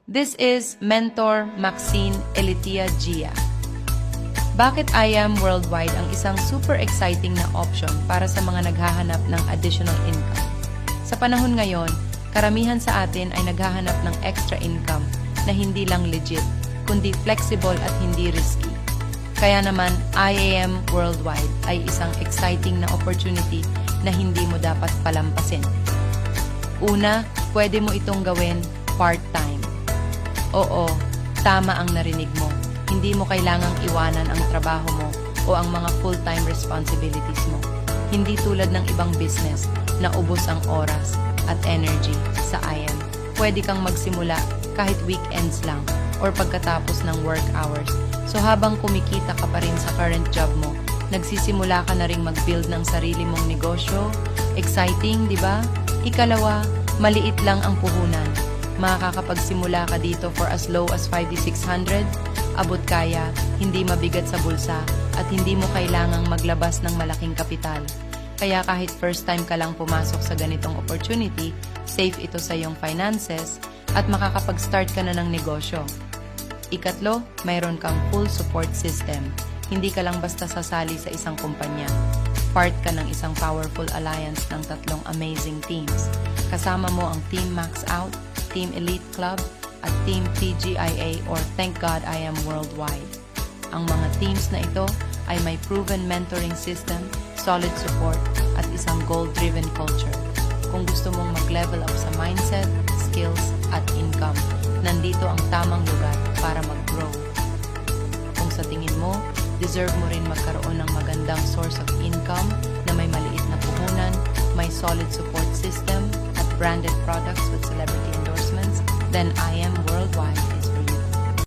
This is Mentor Maxine Elitia Gia. Bakit I Am Worldwide ang isang super exciting na option para sa mga naghahanap ng additional income? Sa panahon ngayon, karamihan sa atin ay naghahanap ng extra income na hindi lang legit, kundi flexible at hindi risky. Kaya naman, I Am Worldwide ay isang exciting na opportunity na hindi mo dapat palampasin. Una, pwede mo itong gawin part-time. Oo, tama ang narinig mo. Hindi mo kailangang iwanan ang trabaho mo o ang mga full-time responsibilities mo. Hindi tulad ng ibang business na ubos ang oras at energy sa IM. Pwede kang magsimula kahit weekends lang or pagkatapos ng work hours. So habang kumikita ka pa rin sa current job mo, nagsisimula ka na rin mag-build ng sarili mong negosyo. Exciting, di ba? Ikalawa, maliit lang ang puhunan. Makakapagsimula ka dito for as low as 5,600, abot kaya, hindi mabigat sa bulsa, at hindi mo kailangang maglabas ng malaking kapital. Kaya kahit first time ka lang pumasok sa ganitong opportunity, safe ito sa iyong finances, at makakapag-start ka na ng negosyo. Ikatlo, mayroon kang full support system. Hindi ka lang basta sasali sa isang kumpanya. Part ka ng isang powerful alliance ng 3 amazing teams. Kasama mo ang Team Max Out, Team Elite Club, at Team TGIA or Thank God I Am Worldwide. Ang mga teams na ito ay may proven mentoring system, solid support, at isang goal-driven culture. Kung gusto mong mag-level up sa mindset, skills, at income, nandito ang tamang lugar para mag-grow. Kung sa tingin mo, deserve mo rin magkaroon ng magandang source of income na may maliit na puhunan, may solid support system, at branded products with celebrity endorsements, then I Am Worldwide